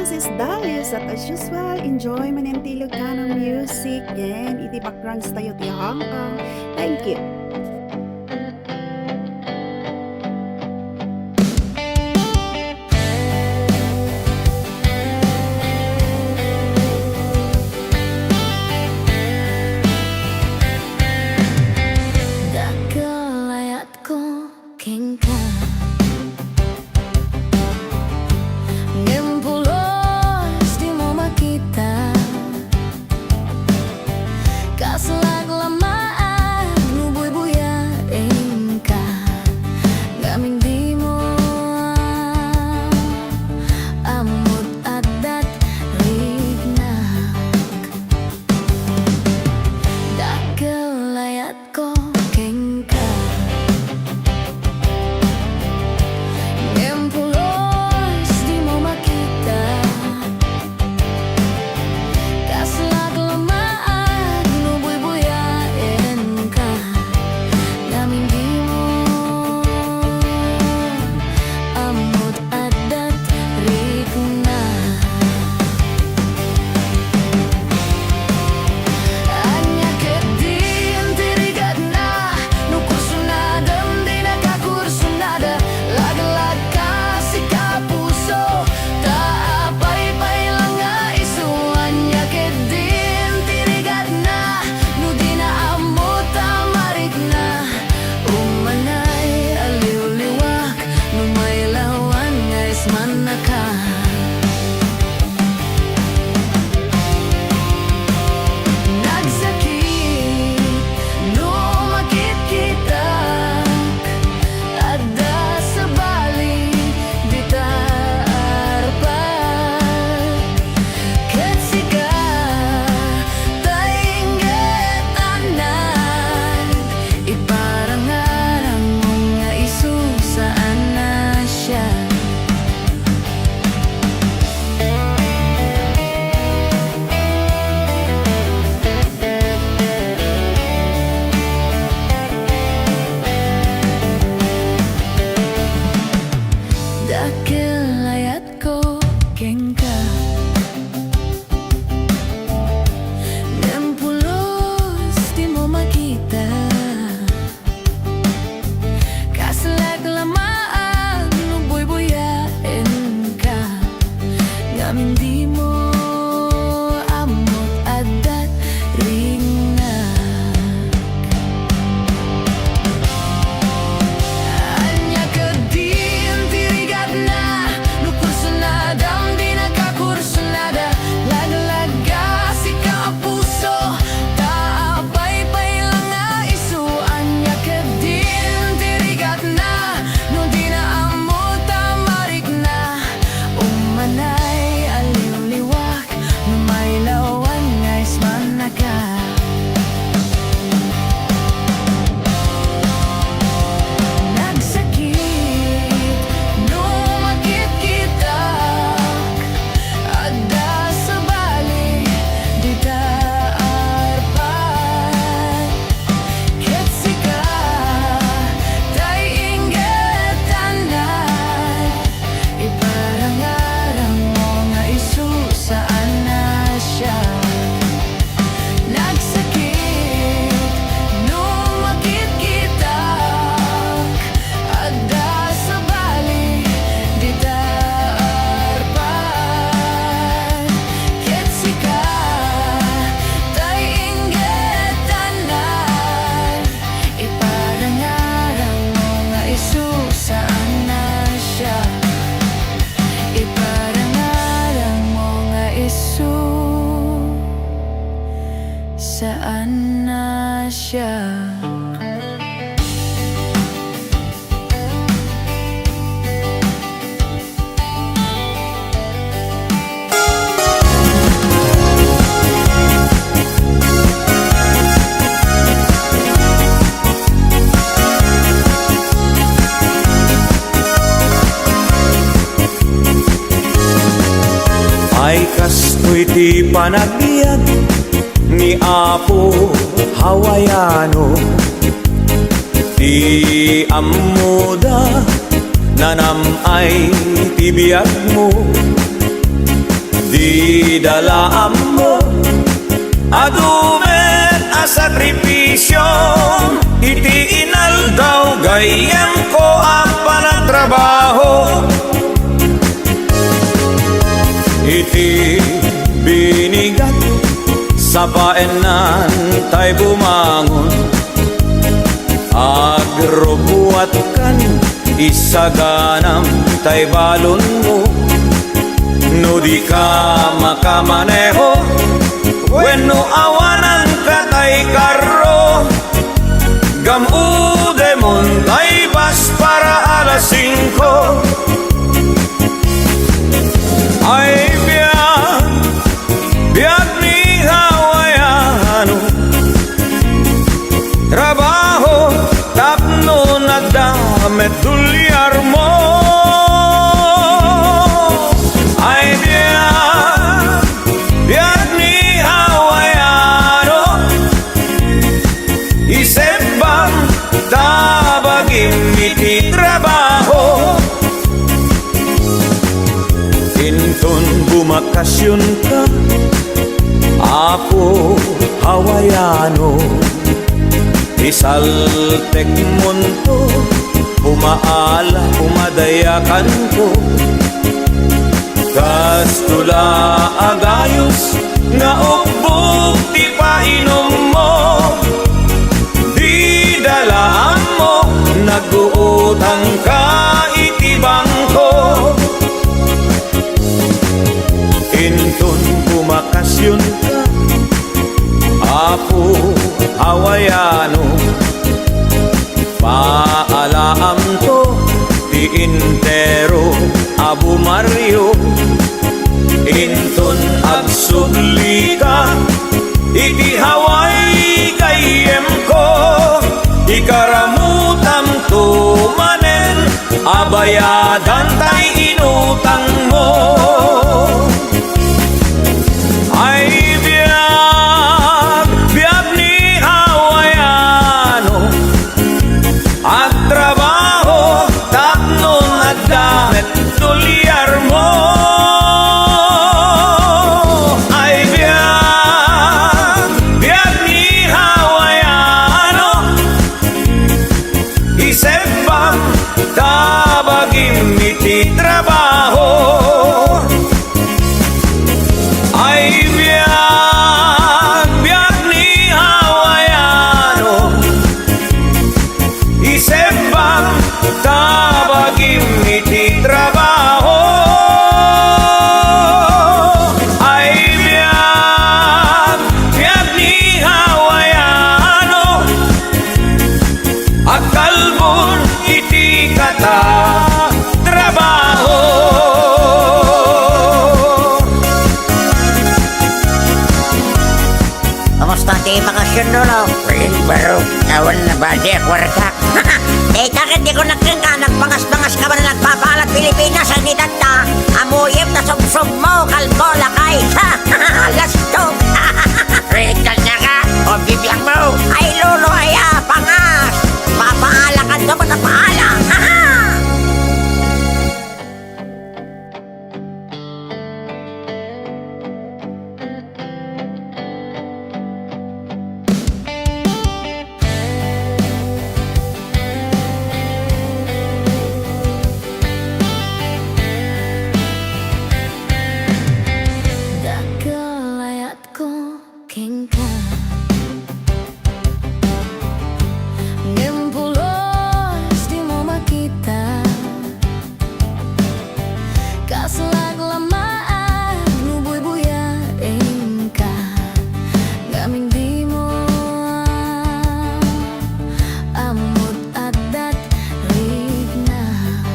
this is Darius at as usual, enjoy manentilog ka ng music and iti backgrounds tayo ti Hongkong. Thank you. Dakalayat ko kengka Ngempulos di mo makita Kaslag lamaan nubuy-buyain ka Gaming di mo amot adat rignak Dakalayat ko kengka Ngempulos di mo makita Kaslag lamaan nubuy-buyain ka Namin di mo amot adat rigna Anya kedin tirigat na nukursunadam di nakakursunada Lag-lag kasi kapuso taapay-pay lang nga isu Anya kedin tirigat na no di na amot tamarik na Umanay aliw-liwak no may lawan nga isman na ka Nagsakit, numakit kita Adda sa bali, di taarpan Katsika, tainggetanan Iparangarang mo nga isu saan na siya Dakalayat ko kengka Ngempulos di mo makita Kaslag lamaan nubuy-buyain ka Ngamin di mo amot adat ringnak Anya kedin tirigat na nukursunadam di nakakursunada Lag-lag kasi kapuso taapay-pay lang nga isu Anya kedin tirigat na no di na amot tamarik na Umanay aliw-liwak no may lawan nga isman na ka Nagsakit, numakit kita Adda sa bali, di taarpan Katsika, tainggetanan Iparangarang mo nga isu saan na siya Nagsakit, numakit kita Adda sa bali, di taarpan Katsika, tainggetanan Iparangarang mo nga isu saan na siya Iparangarang mo nga isu saan na siya Ay kastoy ti panagbiag ni Apo Hawaiano Ti amuda nanam ay tibiyag mo Di dala mo adumen a sakripisyo, iti inaldaw gayem ko ang panagtrabaho. Iti binigat sa paenan tay bumangon, agrubuat kan isaganam tay balon mo. No di ka makamaneho, wenno awanan ka tay karro, gamude mon tay bas para alas 5. Ay biag ni hawaiano, trabaho tapno nagdamet dulyar mo. Ay biag ni hawaiano, isebang tabagim iti trabaho. Intun bumakasyon ka, Apo hawaiano, isaltek munto, umaala, umadayakan ko. Kastula agayos, nga ukbog ti painom mo. Di dalaan mo, nag-uutang ka iti bangko. Intun bumakasyon ka, Apo hawaiano, paalaam to ti intero Abu Mario. Intun agsubli ka, iti Hawaii kayem ko, ikaramutam to manen, abayadan tay inutang mo. Ay biag ni hawaiano, at trabaho tapno nagdamet dulyar mo. Ay biag ni hawaiano, isebang tabagim iti trabaho. Ay biag ni hawaiano, isebang tabagim iti trabaho. Ay biag ni hawaiano, agkalbon iti kata trabaho. Kamusta di bakasyon dolo? Baru awan na ba di kwarta? Eh takit di ko nagkingka, nagbangas-bangas ka ba na nagpapalat Pilipinas ang nidagta? Amuyem na sumsum mo, kalbo lakay. Lasto. Rikal niya ka, o bibiyang mo. Ay lolo aya, pangas. Papaalakan do, patapaala. Dakelayat ko kengka Ngempulos di mo makita Kaslag lamaan nubuy-buya engka Gaming di mo amot adat rignak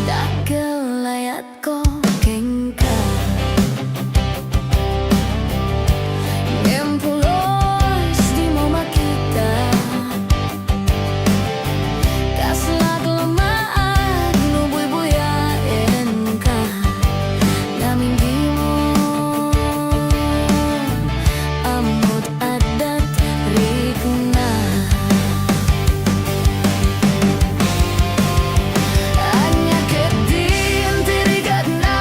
Dakelayat ko kengka Ngempulos di mo makita Kaslag lamaan nubuy-buyain ka Gaming di mo amot adat rigna Anya kedin tirigat na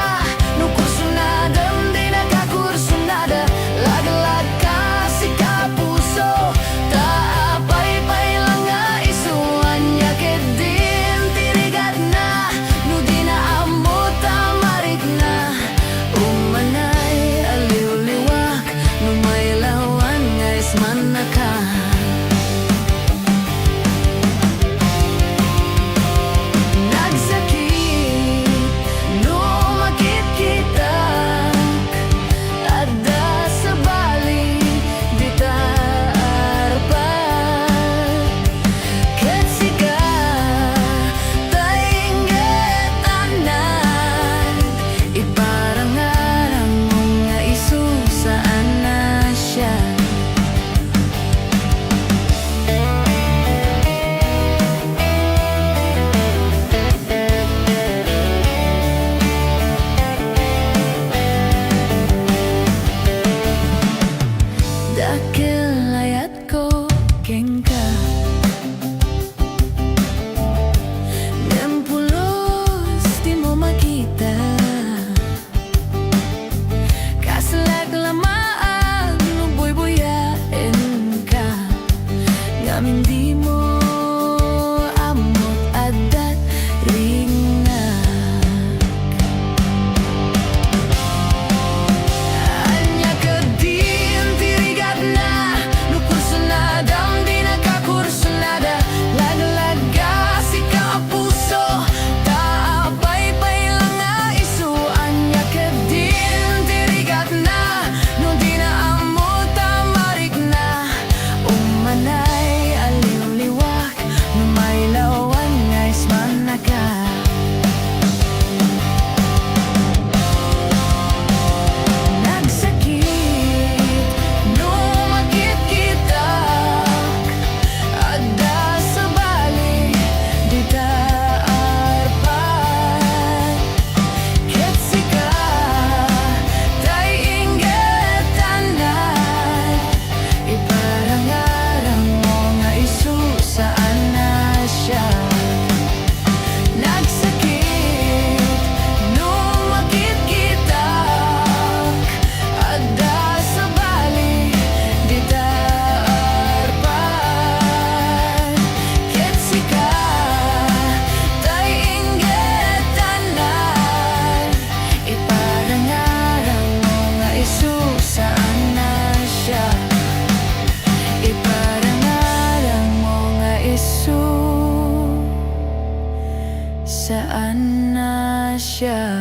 Tuy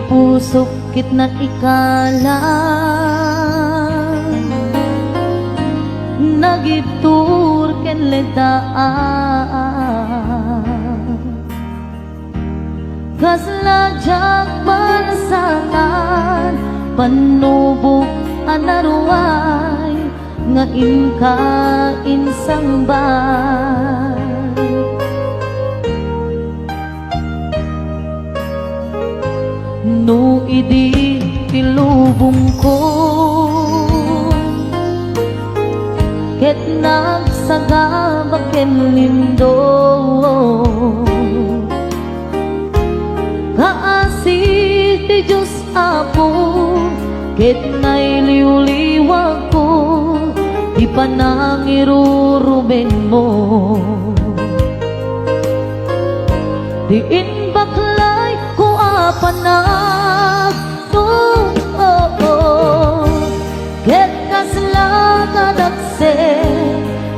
pusok kitna ikala nagitur ken ledaan kasladyak balasangan panubok anaruay nga inka insangban no idi tilubong ko ket nagsagabak ken lindo kaasi ti Diyos Apo ket nailiwliwag ko di panangiruruben mo diin baklay ko apanag ket kaslagan akse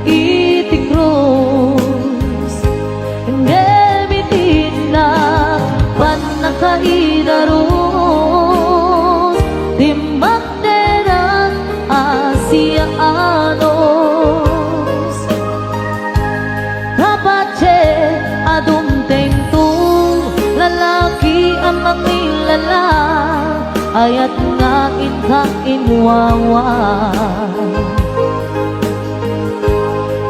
iti krus ngemitin na panakaidarus timbak derang Asianos kapache adumteng tu lalaki ang mangilala ayat nga inka inwawa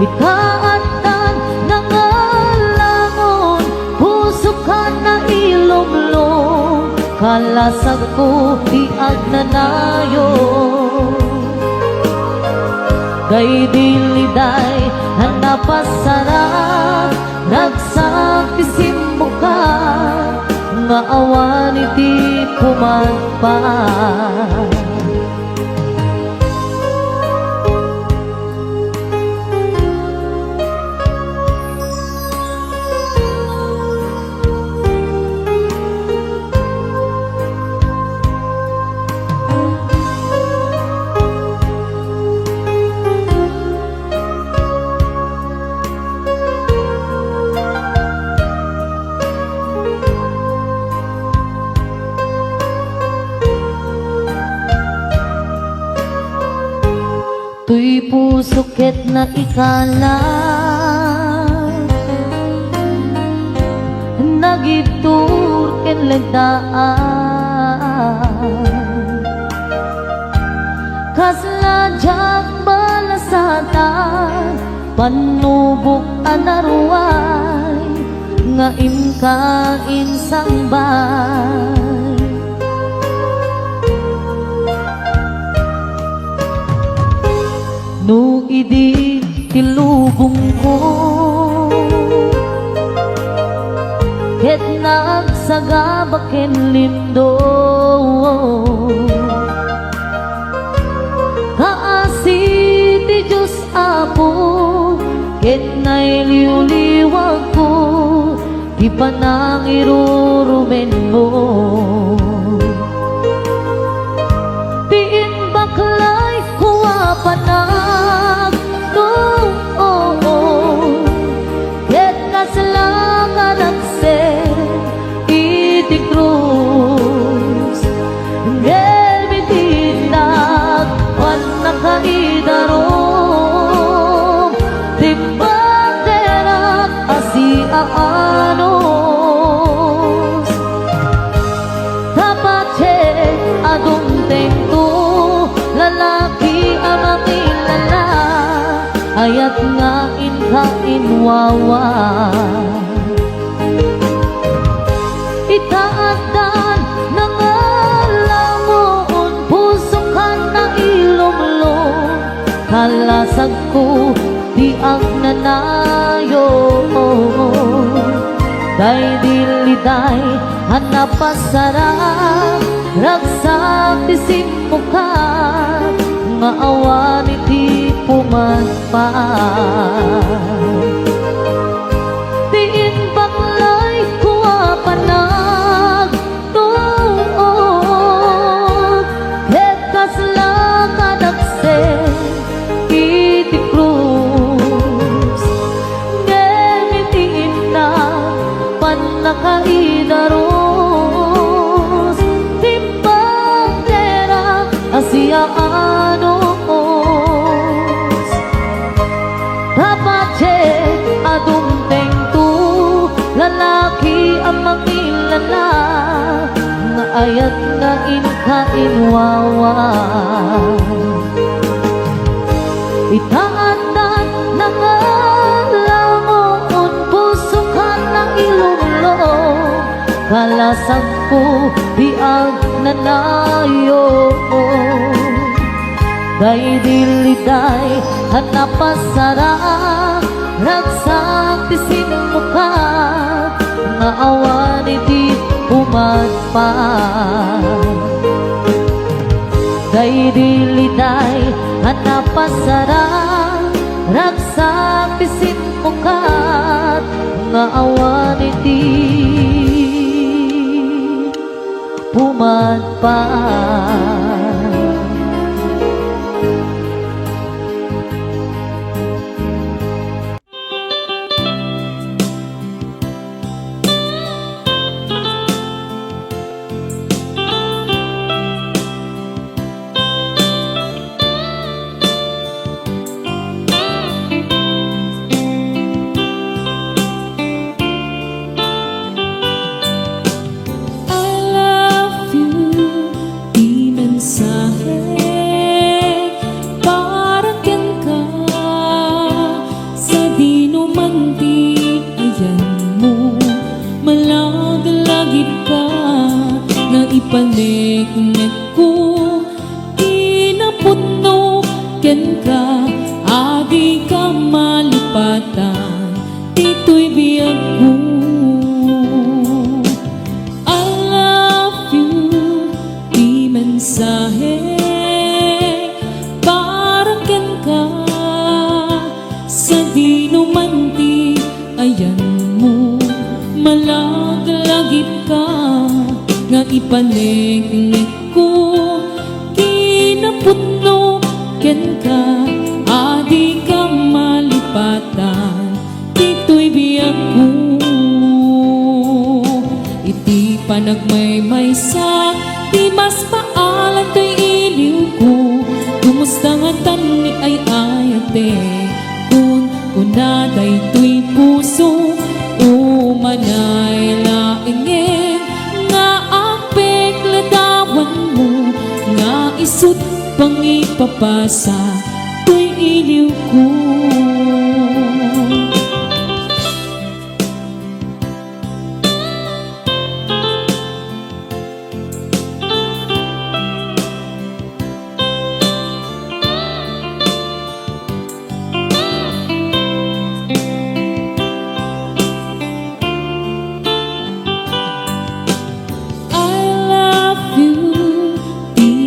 ikaatan nangalangon puso ka na ilumlong kalasag ko di agnanayo kay diliday hanapasarap nagsakisimbo ka nga awan iti pumagpa tuy puso ket na ikala nagitur ken ledaan kasladyak balasatan panubok anaruay nga imka insambay no idi tilubong ko ket nagsagabak ken lindo kaasi ti Diyos Apo ket nailiwliwag ko di panangirurumen mo diin baklay ko apanag ket kaslagan akse iti krus ngemitinag panakaidarom timbang derak Asianos kapache adumteng tu lalaki ang mangilala ayat nga inka inwawa itaatan nangalangon puso ka na ilumlong kalasag ko di agnanayo day diliday hanapasarap ragsak ti simmo ka nga awan iti pumagpa Kaya't ngain kainwawa Itaandan na nga lamon puso ka na ilumlo Kalasag ko biag na nayo Day diliday hanapasara Ragsak tisim muka Nga awan iti umaspa Day diliday hanapasara Ragsak tisim muka Nga awan iti umaspa Ipanik-nik ko Kinaputno ken ka Adi ka malipatan Dito'y biyag ko I love you Di mensahe Parang ken ka Sa di numanti Ayan mo Malagalagip ka Nga ipanik-nik ko Kinaputno ken ka Adi ka malipatan Dito'y biyag ko Iti panagmaymaysa Di mas paalan to'y iliw ko Kumusta nga tani ay ayate Kun kunaday to'y puso Umanay laingin Nga apek ladawan mo Nga isut pang ipapasa To'y iliw ko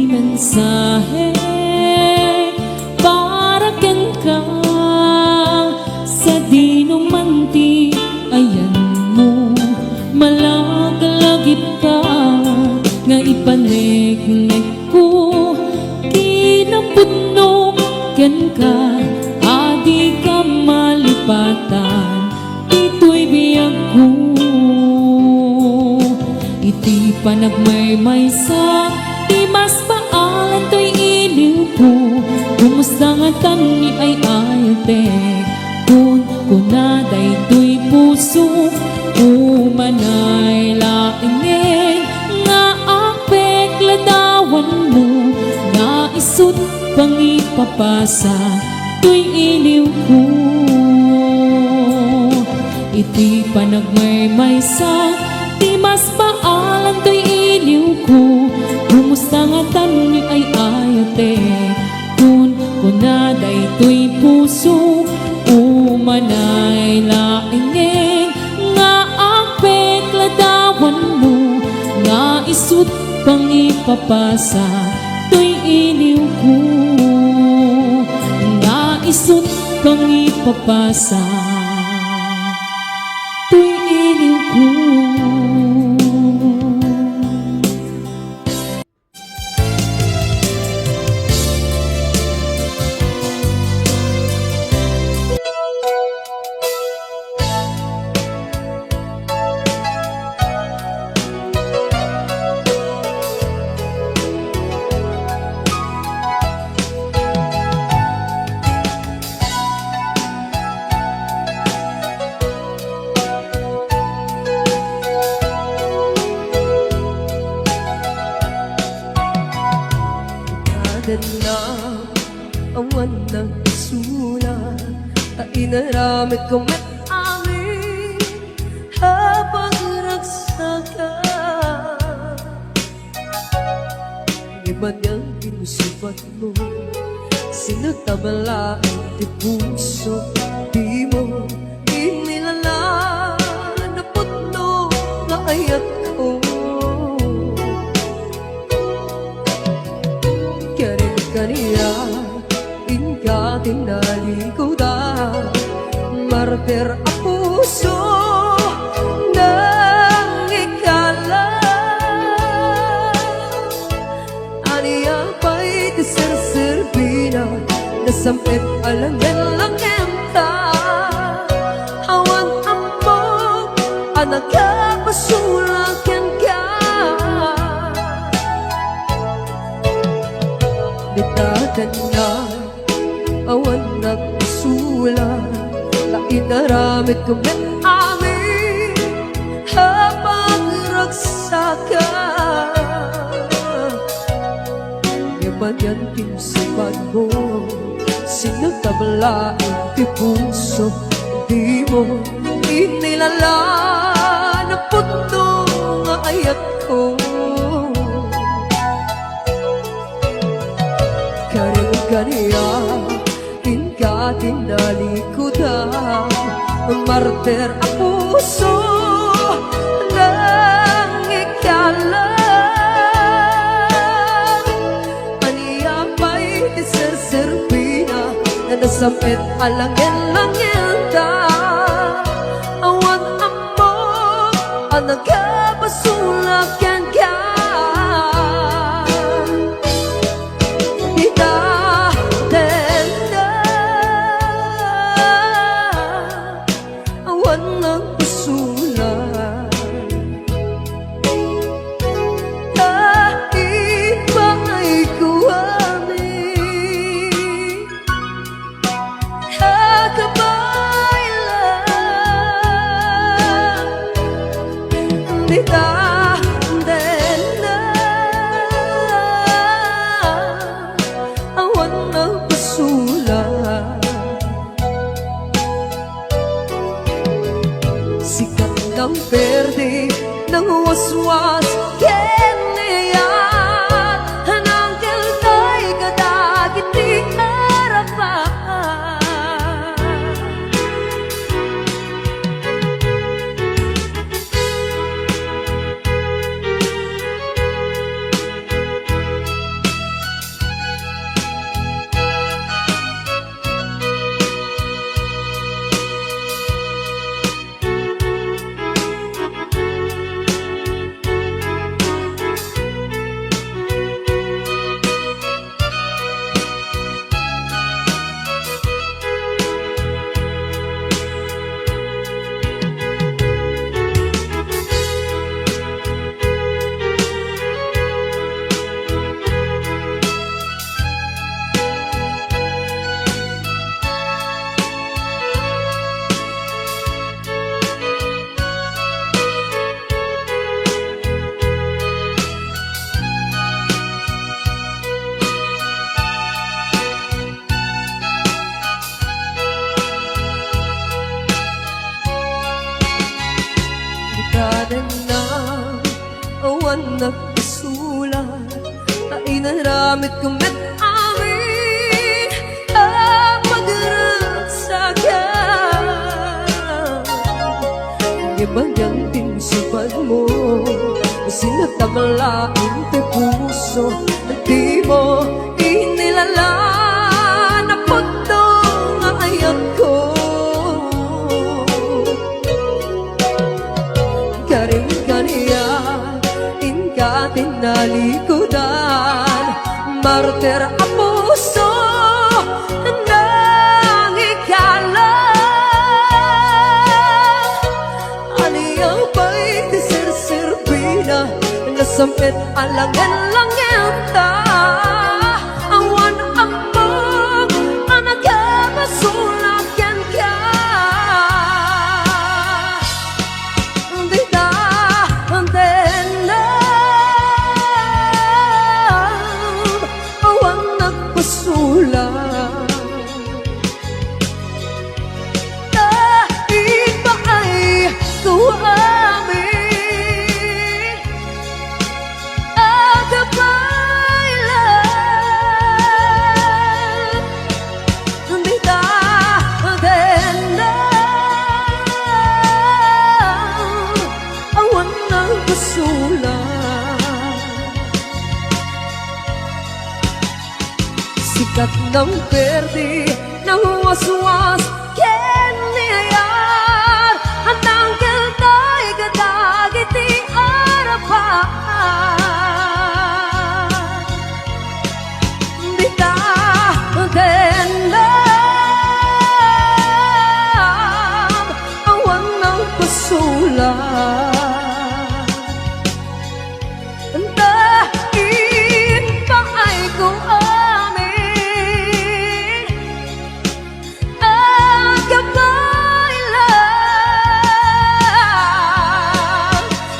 mensahe para ken ka sa di numanti ayan mo malagalagip ka nga ipanik-nik ko kinaputno ken ka adi ka malipatan dito'y biyag ko iti panagmaymaysa di mas paalan to'y iliw ko Kumusta nga tani ay ayatek Kun kunaday to'y puso Umanay laingin Nga apek ladawan mo Nga isut pang ipapasa To'y iliw ko Iti panagmaymaysa Di mas paalan to'y iliw ko Kumusta nga tani ay ayatek Kun kunaday to'y puso Umanay laingin Nga apek ladawan mo Nga isut pang ipapasa To'y iliw ko Nga isut pang ipapasa To'y iliw ko inaramid ko met amin habang ragsaka. Di ba niyang pinusipan mo, sinagtabala ang puso, di mo inilala na putno na ayat ko. Kaniya, ingka tinali ko da, martir ang puso ng ikala. Aniya pa'y tiserserbina, nasampit alangan-langan ta. Hawan amok, anak ka pasulakan ka. Bitakan na awan na pasula, na inaramid ko met amin habang ragsaka. Yaman yan kinsipan mo, sinagtabla ang puso, di mo inilala na puto nga ayat ko. Kaniya, inka tinali ko da, martir ang puso ng ikala. Aniya pa'y tiserserbina, na nasampit alangin-langin ta. Awan amo, anak ka pasulakan ka. Sikat ng verde ng waswas kenyayan, hanangkel kay kadagit di harapan. Na awan nagpasulat, na inaramid ko met amin ang magragsaga. Ibanyang tinsipan mo, sinagtabala ang puso, di mo inilala na puto nga ayat ko. Tinalikudan, martir ang puso ng ikala. Aniyaw ba'y tiserserbina, nasampit alangan-langan ta. Awan amok, anak ka masulakan ka. Di na, ng perdi ng waswas keniyar Handang keltay gadagiti arapan Dita dendam awan ng pasulan Dahin pa ay ko amin Ang gabay lang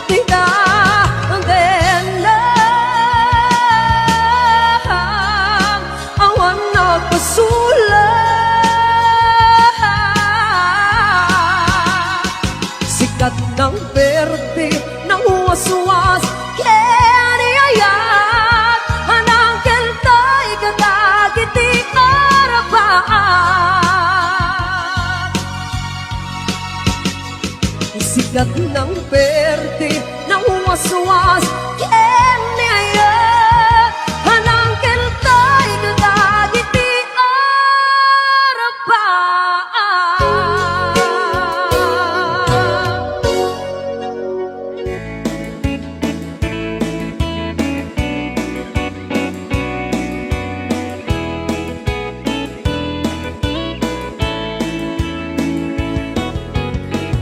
Tita dendam awan na pasulan Sikat ng berde ng waswas keniyayat Anang keltay kadagiti arapan Sikat ng berde ng waswas keniyayat Anang keltay kadagiti arapan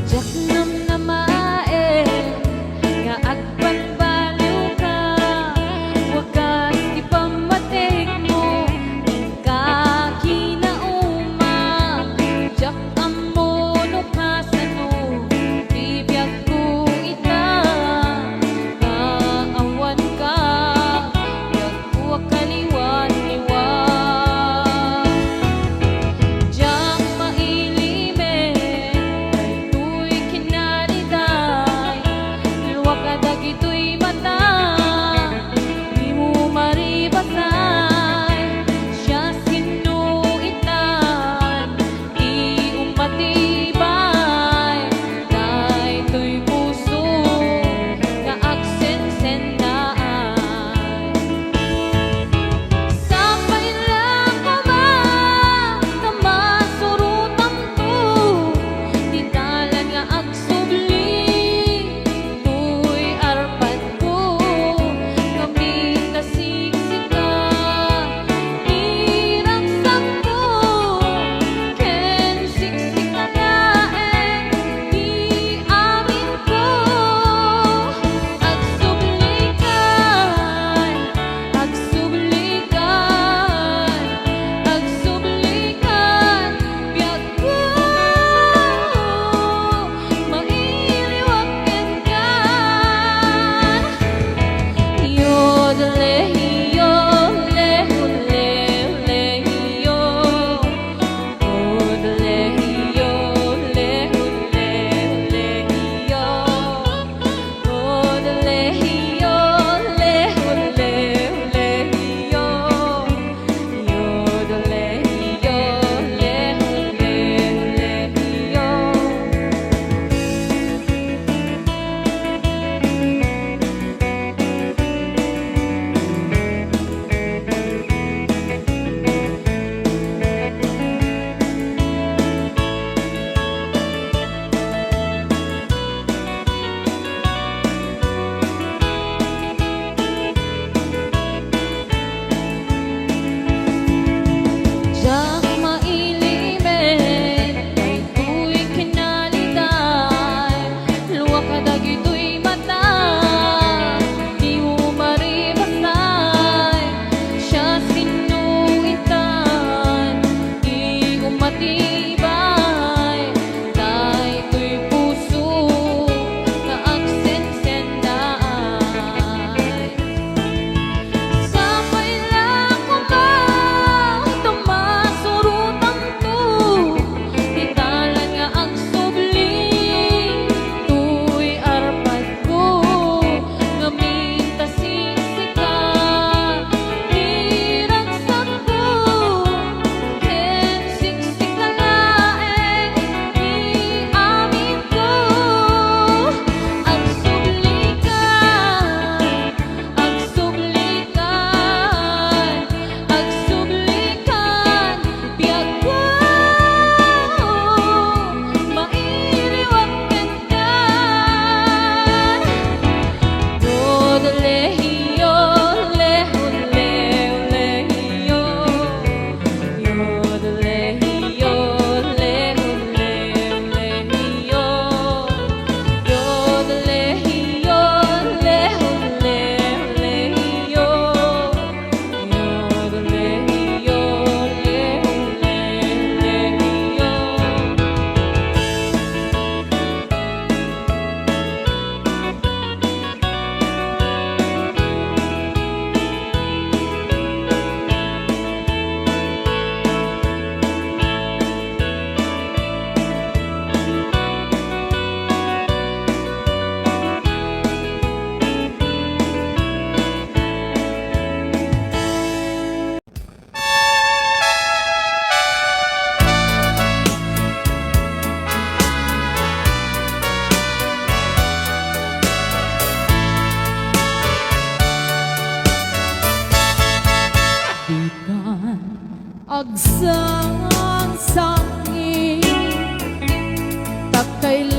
Diyak nam na mae nga agpagbalyo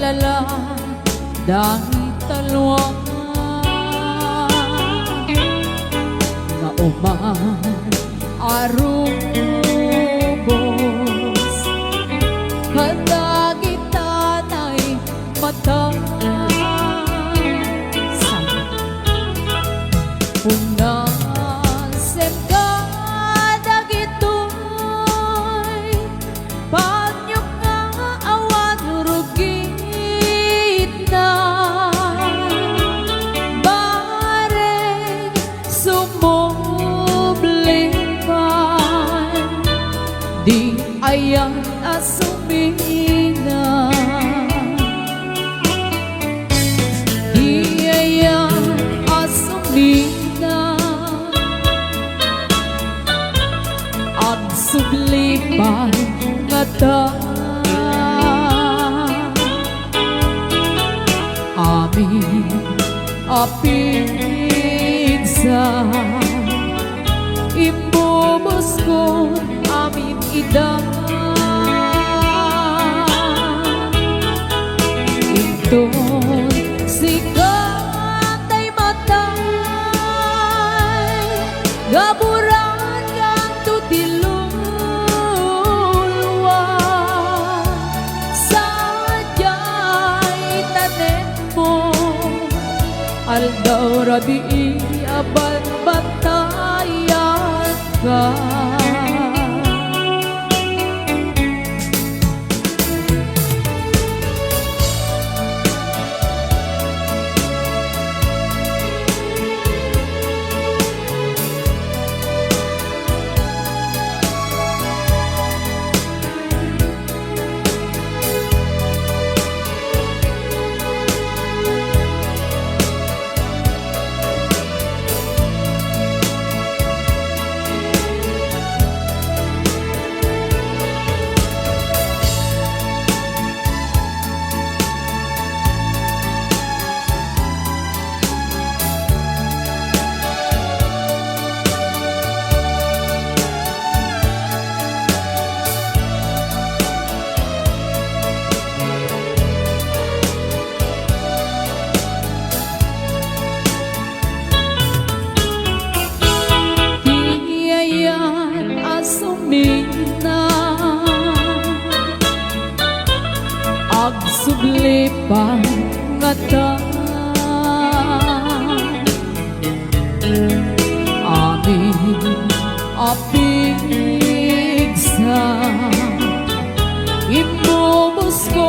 alala dahil talwa nga uman arubos kadagitanay mata unasem ka dagitoy panyok nga awan rugit na bare sumublipan di ayan asumina di ayan asumina ang sublipan nga ta amin apigsa imbubos ko amin ida inton sikatay matay gaburan kang tutilulwa sadyay tanen mo aldaw rabi aban batayan ka asumina ag sublipan nga ta amin apigsa imbubos ko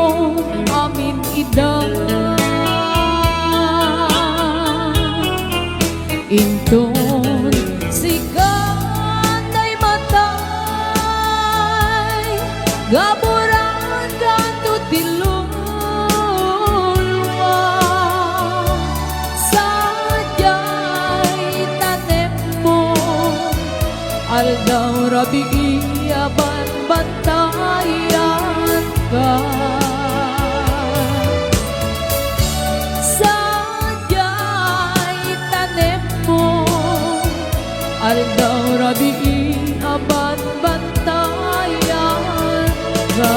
amin ida inton sikatay matay gaburan kang tutilulwa sadyay tanem mo aldaw rabi aban bantayan ka sadyay tanem mo aldaw rabi aban bantayan ka